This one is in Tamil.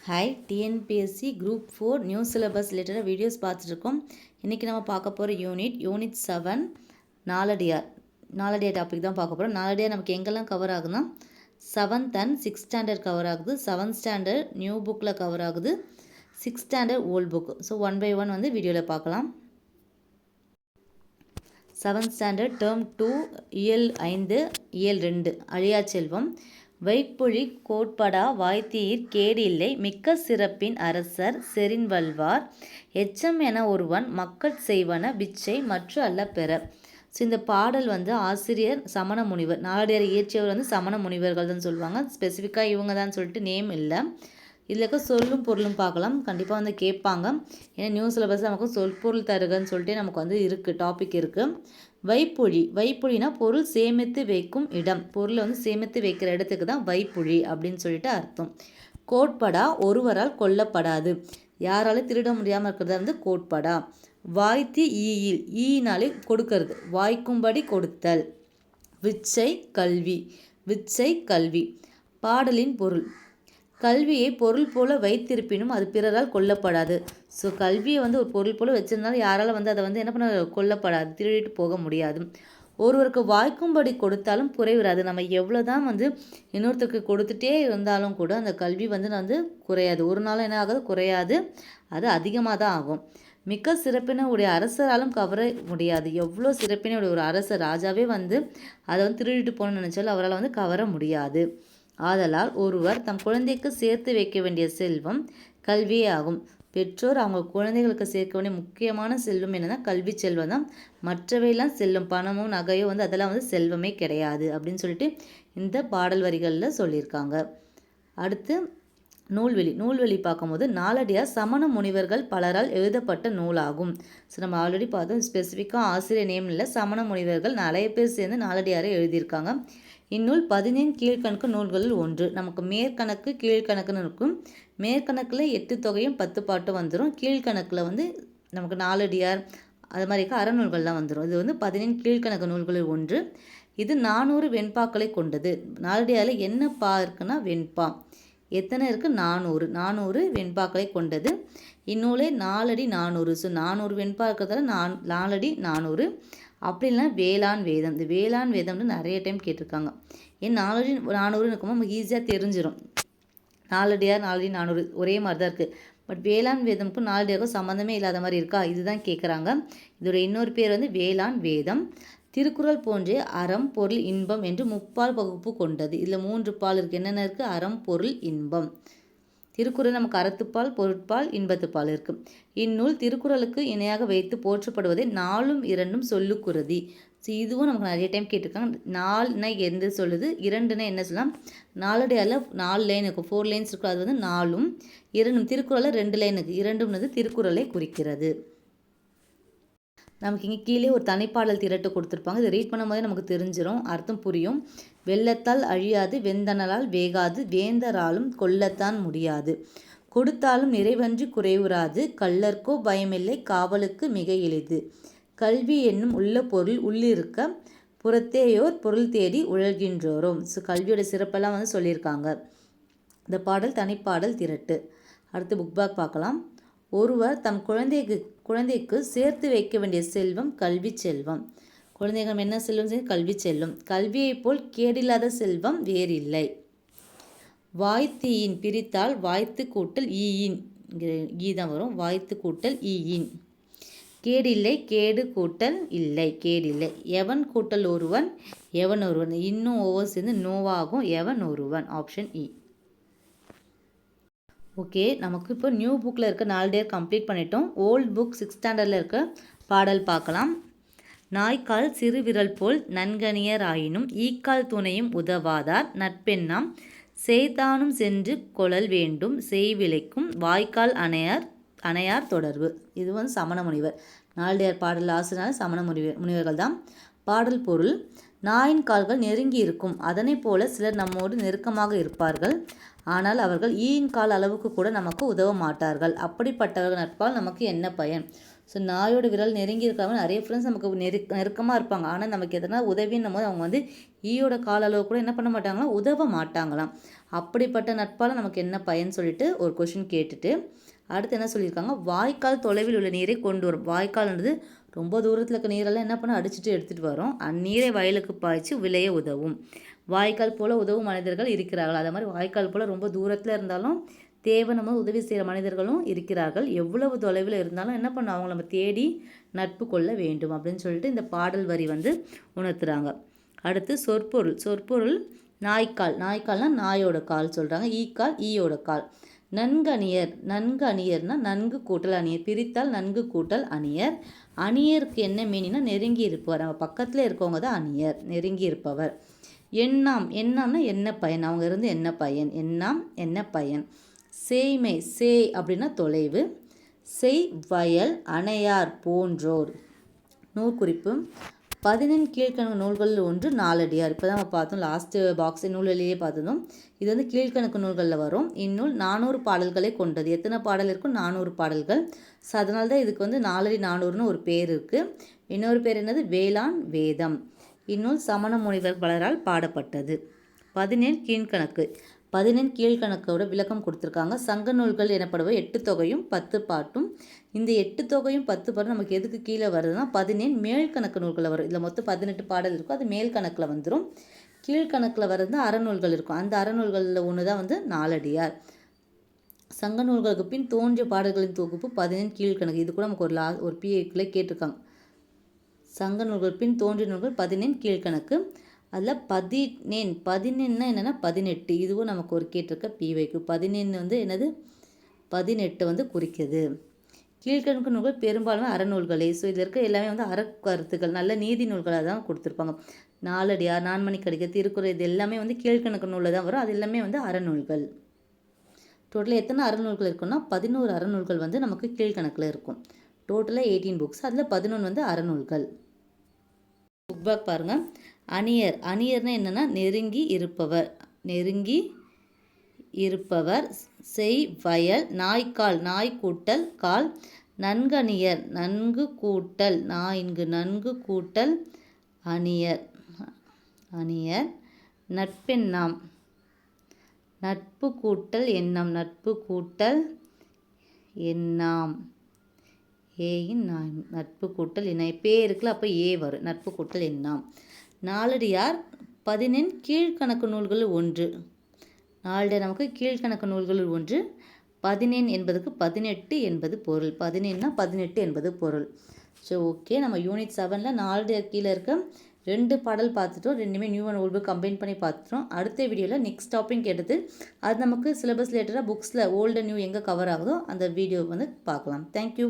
Hi TNPSC group 4 new syllabus ரிலேட்டடாக வீடியோஸ் பார்த்துட்ருக்கோம். இன்றைக்கி நம்ம பார்க்க போகிற யூனிட் 7 நாலடியார் டாபிக் தான் பார்க்க போகிறோம். நாலடியார் நமக்கு எங்கெல்லாம் கவர் ஆகுதுன்னா 7th and 6th standard cover ஆகுது, 7th ஸ்டாண்டர்ட் நியூ புக்கில் கவர் ஆகுது, 6th standard old book. So 1 by 1 வந்து வீடியோவில் பார்க்கலாம். 7th ஸ்டாண்டர்ட் டேர்ம் 2 இயல் 5 இயல் 2 அழியா செல்வம். வைப்புழி கோட்படா வாய்த்தீர் கேடு இல்லை மிக்க சிறப்பின் அரசர் செறின்வல்வார் எச்சம் என ஒருவன் மக்கட் செய்வன பிச்சை மற்ற அல்ல பெற. ஸோ இந்த பாடல் வந்து ஆசிரியர் சமண முனிவர், நாலடியார் இயற்றியவர் வந்து சமண முனிவர்கள் தான் சொல்லுவாங்க. ஸ்பெசிஃபிக்காக இவங்க தான் சொல்லிட்டு நேம் இல்லை. இதில் இருக்க சொல்லும் பொருளும் பார்க்கலாம். கண்டிப்பாக வந்து கேட்பாங்க. ஏன்னா நியூ சிலபஸ் நமக்கு சொற்பொருள் தருகன்னு சொல்லிட்டு நமக்கு வந்து இருக்குது, டாபிக் இருக்குது. வைப்புழினா பொருள் சேமித்து வைக்கும் இடம், பொருளை வந்து சேமித்து வைக்கிற இடத்துக்கு தான் வைப்புழி அப்படின்னு சொல்லிட்டு அர்த்தம். கோட்படா ஒருவரால் கொல்லப்படாது, யாராலும் திருட முடியாமல் இருக்கிறதா வந்து கோட்படா. வாய்த்தி ஈயினாலே கொடுக்கறது, வாய்க்கும்படி கொடுத்தல். விச்சை கல்வி. பாடலின் பொருள், கல்வியை பொருள் போல வைத்திருப்பினும் அது பிறரால் கொல்லப்படாது. ஸோ கல்வியை வந்து ஒரு பொருள் போல வச்சுருந்தாலும் யாரால் வந்து அதை வந்து என்ன பண்ண கொல்லப்படாது, திருடிட்டு போக முடியாது. ஒருவருக்கு வாய்க்கும்படி கொடுத்தாலும் குறைவிடாது. நம்ம எவ்வளோ தான் வந்து இன்னொருத்தருக்கு கொடுத்துட்டே இருந்தாலும் கூட அந்த கல்வி வந்து குறையாது, ஒரு நாளும் என்ன ஆகாது, குறையாது, அது அதிகமாக தான் ஆகும். மிக்க சிறப்பின உடைய அரசராலும் கவர முடியாது. எவ்வளோ சிறப்பின உடைய ஒரு அரசர், ராஜாவே வந்து அதை வந்து திருடிட்டு போகணும்னு நினச்சாலும் அவரால் வந்து கவர முடியாது. ஆதலால் ஒருவர் தம் குழந்தைக்கு சேர்த்து வைக்க வேண்டிய செல்வம் கல்வியே ஆகும். பெற்றோர் அவங்க குழந்தைகளுக்கு சேர்க்க வேண்டிய முக்கியமான செல்வம் என்னன்னா கல்வி செல்வம் தான். மற்றவையெல்லாம் செல்வம், பணமோ நகையோ வந்து அதெல்லாம் வந்து செல்வமே கிடையாது அப்படின்னு சொல்லிட்டு இந்த பாடல் வரிகளில் சொல்லியிருக்காங்க. அடுத்து நூல்வெளி பார்க்கும்போது நாலடியார் சமண முனிவர்கள் பலரால் எழுதப்பட்ட நூலாகும். ஸோ நம்ம ஆல்ரெடி பார்த்தோம், ஸ்பெசிஃபிக்காக ஆசிரியர் நேம் இல்லை, சமண முனிவர்கள் நிறைய பேர் சேர்ந்து நாலடியாரை எழுதியிருக்காங்க. இந்நூல் 15 கீழ்கணக்கு நூல்களில் ஒன்று. நமக்கு மேற்கணக்கு கீழ்கணக்குன்னு இருக்கும். மேற்கணக்கில் 8 தொகையும் 10 பாட்டும் வந்துடும். கீழ்கணக்கில் வந்து நமக்கு நாலடியார் அது மாதிரி அறநூல்கள்லாம் வந்துடும். இது வந்து 15 கீழ்கணக்கு நூல்களில் ஒன்று. இது 400 வெண்பாக்களை கொண்டது. நாலடியாரில் என்ன பா இருக்குன்னா வெண்பா. எத்தனை இருக்குது? 400 வெண்பாக்களை கொண்டது. இந்நூலே 4 அடி 400. ஸோ 400 வெண்பா இருக்கிறதால 4 அடி 400. அப்படி இல்லைனா வேளாண் வேதம். இந்த வேளாண் வேதம்னு நிறைய டைம் கேட்டிருக்காங்க. ஏன் 4 அடி 400 இருக்கும்போது நமக்கு ஈஸியாக தெரிஞ்சிடும். 4 அடியார் 4 அடி 400 ஒரே மாதிரி தான் இருக்குது. பட் வேளாண் வேதமுக்கும் 4 அடியாருக்கும் சம்மந்தமே இல்லாத மாதிரி இருக்கா, இதுதான் கேட்குறாங்க. இதோட இன்னொரு பேர் வந்து வேளாண் வேதம். திருக்குறள் போன்றே அறம் பொருள் இன்பம் என்று 3 பகுப்பு கொண்டது. இதில் 3 பால் இருக்குது. என்னென்ன இருக்குது? அறம் பொருள் இன்பம். திருக்குறள் நமக்கு அறத்துப்பால் பொருட்பால் இன்பத்துப்பால் இருக்குது. இந்நூல் திருக்குறளுக்கு இணையாக வைத்து போற்றப்படுவதை 4ம் 2ம் சொல்லுக்குறதி. ஸோ இதுவும் நமக்கு நிறைய டைம் கேட்டிருக்காங்க. 4னா எந்த சொல்லுது, 2னா என்ன சொல்லலாம். நாலடியாரில் 4 லைன் இருக்கும், 4 லைன்ஸ் இருக்கும். அது வந்து 4ம் 2ம். திருக்குறளில் 2 லைன் இருக்குது, 2ம்னது திருக்குறளை குறிக்கிறது. நமக்கு இங்கே கீழே ஒரு தனிப்பாடல் திரட்டு கொடுத்துருப்பாங்க. இதை ரீட் பண்ணும்போதே நமக்கு தெரிஞ்சிடும், அர்த்தம் புரியும். வெள்ளத்தால் அழியாது வெந்தனலால் வேகாது வேந்தராலும் கொல்லத்தான் முடியாது கொடுத்தாலும் நிறைவன்றி குறைவுறாது கள்ளர்க்கோ பயமில்லை காவலுக்கு மிக எளிது கல்வி என்னும் உள்ள பொருள் உள்ளிருக்க புறத்தேயோர் பொருள் தேடி உழல்கின்றோரும். ஸோ கல்வியோட சிறப்பெல்லாம் வந்து சொல்லியிருக்காங்க. இந்த பாடல் தனிப்பாடல் திரட்டு. அடுத்து புக் பேக் பார்க்கலாம். ஒருவர் தம் குழந்தைக்கு சேர்த்து வைக்க வேண்டிய செல்வம் கல்வி செல்வம். குழந்தைகள் என்ன செல்வம்? கல்வி செல்வம். கல்வியை போல் கேடில்லாத செல்வம் வேறில்லை. வாய்த்தீயின் பிரித்தால் வாய்த்து கூட்டல் ஈயின் தான் வரும். வாய்த்து கூட்டல் ஈயின். கேடில்லை கேடு கூட்டல் இல்லை கேடில்லை. எவன் கூட்டல் ஒருவன் எவன் ஒருவன். இன்னும் ஒவ்வொரு சேர்ந்து நோவாகும். எவன் ஒருவன். ஆப்ஷன் இ. ஓகே, நமக்கு இப்போ நியூ புக்கில் இருக்க 4 டேர் கம்ப்ளீட் பண்ணிட்டோம். ஓல்ட் புக் 6th ஸ்டாண்டர்டில் இருக்க பாடல் பார்க்கலாம். நாய்க்கால் சிறு விரல் போல் நன்கணியர் ஆயினும் ஈக்கால் துணையும் உதவாதார் நட்பெண்ணாம் செய்தானும் சென்று கொழல் வேண்டும் செய்விளைக்கும் வாய்க்கால் அணையார் தொடர்பு. இது வந்து சமண முனிவர். 4 டேர் பாடல் ஆசிரியர் சமண முனிவர்கள் தான். பாடல் பொருள், நாயின் கால்கள் நெருங்கி இருக்கும், அதனை போல சிலர் நம்மோடு நெருக்கமாக இருப்பார்கள். ஆனால் அவர்கள் ஈயின் கால் அளவுக்கு கூட நமக்கு உதவ மாட்டார்கள். அப்படிப்பட்டவர்கள் நட்பால் நமக்கு என்ன பயன்? ஸோ நாயோட விரல் நெருங்கி இருக்கிறவங்க நிறைய ஃப்ரெண்ட்ஸ் நமக்கு நெருக்கமாக இருப்பாங்க. ஆனால் நமக்கு எதனா உதவின்னும் போது அவங்க வந்து ஈயோட கால அளவு கூட என்ன பண்ண மாட்டாங்களாம், உதவ மாட்டாங்களாம். அப்படிப்பட்ட நட்பால் நமக்கு என்ன பயன் சொல்லிட்டு ஒரு கொஷின் கேட்டுட்டு அடுத்து என்ன சொல்லியிருக்காங்க, வாய்க்கால் தொலைவில் உள்ள நீரை கொண்டு வரும். வாய்க்கால்ன்றது ரொம்ப தூரத்தில் இருக்க நீரெல்லாம் என்ன பண்ண அடிச்சுட்டு எடுத்துகிட்டு வரும். அந்நீரை வயலுக்கு பாய்ச்சி விளைய உதவும். வாய்க்கால் போல் உதவும் மனிதர்கள் இருக்கிறார்கள். அதே மாதிரி வாய்க்கால் போல் ரொம்ப தூரத்தில் இருந்தாலும் தேவை நம்ம உதவி செய்கிற மனிதர்களும் இருக்கிறார்கள். எவ்வளவு தொலைவில் இருந்தாலும் என்ன பண்ணணும், அவங்கள நம்ம தேடி நட்பு கொள்ள வேண்டும் அப்படின்னு சொல்லிட்டு இந்த பாடல் வரி வந்து உணர்த்துறாங்க. அடுத்து சொற்பொருள். சொற்பொருள் நாய்க்கால். நாய்க்கால்னால் நாயோட கால் சொல்கிறாங்க. ஈக்கால் ஈயோட கால். நன்கணியர். நன்கு அணியர்னா நன்கு கூட்டல் அணியர். பிரித்தால் நன்கு கூட்டல் அணியர். அணியருக்கு என்ன மீனினா நெருங்கி இருப்பவர். நம்ம பக்கத்தில் இருக்கவங்க தான் அணியர், நெருங்கி இருப்பவர். எண்ணாம். எண்ணாம்னா என்ன பயன், அவங்க இருந்து என்ன பயன். எண்ணாம் என்ன பயன். சேய்மை. சேய் அப்படின்னா தொலைவு. செய் வயல் அணையார் போன்றோர். நூற்குறிப்பு. 15 கீழ்கணக்கு நூல்களில் ஒன்று நாலடியார். இப்போ தான் நம்ம பார்த்தோம், லாஸ்ட்டு பாக்ஸ் நூலிலேயே பார்த்துருந்தோம். இது வந்து கீழ்கணக்கு நூல்களில் வரும். இந்நூல் 400 பாடல்களை கொண்டது. எத்தனை பாடல் இருக்கும், 400 பாடல்கள். ஸோ அதனால தான் இதுக்கு வந்து 4 அடி 400ன்னு ஒரு பேர் இருக்குது. இன்னொரு பேர் என்னது, வேளாண் வேதம். இந்நூல் சமண முனிவர் பலரால் பாடப்பட்டது. 17 கீழ்கணக்கு. 17 கீழ்கணக்கோட விளக்கம் கொடுத்துருக்காங்க. சங்க நூல்கள் எனப்படுவது 8 தொகையும் 10 பாட்டும். இந்த 8 தொகையும் 10 பாட்டும் நமக்கு எதுக்கு கீழே வருதுன்னா 17 மேல்கணக்கு நூல்களில் வரும். இதில் மொத்தம் 18 பாடல் இருக்கும், அது மேல் கணக்கில் வந்துடும். கீழ்கணக்கில் வர்றது அறநூல்கள் இருக்கும். அந்த அறநூல்களில் ஒன்று தான் வந்து நாலடியார். சங்க நூல்களுக்கு பின் தோன்றிய பாடல்களின் தொகுப்பு 17 கீழ்கணக்கு. இது கூட நமக்கு ஒரு பிஏக்குள்ளே கேட்டிருக்காங்க. சங்க நூல்கள் பின் தோன்றிய நூல்கள் 17 கீழ்கணக்கு. அதில் 17ன்னா என்னென்னா 18. இதுவும் நமக்கு ஒரு கேட்டிருக்க பிவைக்கு. 17 வந்து என்னது, 18 வந்து குறிக்குது. கீழ்கணக்கு நூல்கள் பெரும்பாலுமே அறநூல்களே. ஸோ இதில் இருக்க எல்லாமே வந்து அறக்கருத்துக்கள், நல்ல நீதி நூல்களாக தான் கொடுத்துருப்பாங்க. நாலடியார், நான்மணிக்கடிகை, திருக்குறள், இது எல்லாமே வந்து கீழ்கணக்கு நூலில் தான் வரும். அது எல்லாமே வந்து அறநூல்கள். டோட்டலாக எத்தனை அறநூல்கள் இருக்குன்னா 11 அறநூல்கள் வந்து நமக்கு கீழ்கணக்கில் இருக்கும். டோட்டலாக 18 புக்ஸ், அதில் 11 வந்து அறநூல்கள். புக் பேக் பாருங்கள். அணியர். அணியர்னா என்னென்னா நெருங்கி இருப்பவர். நெருங்கி இருப்பவர். செய் வயல். நாய்க்கால். நாய் கூட்டல் கால். நன்கணியர். நன்கு கூட்டல் இங்கு நன்கு கூட்டல் அணியர். அணியர். நட்பெண்ணாம். நட்பு கூட்டல் எண்ணம். நட்பு கூட்டல் எண்ணாம். ஏயின் நட்பு கூட்டல் என்ன, பே இருக்குல்ல, அப்போ ஏ வரும். நட்பு கூட்டல் எண்ணாம். நாலடியார் 17 கீழ்கணக்கு நூல்களில் ஒன்று. நாலடியார் நமக்கு கீழ்கணக்கு நூல்களில் ஒன்று. 17 என்பதுக்கு 18 என்பது பொருள். 17னா 18 என்பது பொருள். ஸோ ஓகே, நம்ம யூனிட் 7ல் நாலடியார் கீழே இருக்க 2 பாடல் பார்த்துட்டோம். ரெண்டுமே நியூ அண்ட் ஓல்டு கம்பைன் பண்ணி பார்த்துட்டோம். அடுத்த வீடியோவில் நெக்ஸ்ட் டாபிக் எடுத்து அது நமக்கு சிலபஸ் ரிலேட்டடாக புக்ஸில் ஓல்டு நியூ எங்கே கவர் ஆகுதோ அந்த வீடியோ வந்து பார்க்கலாம். தேங்க்யூ.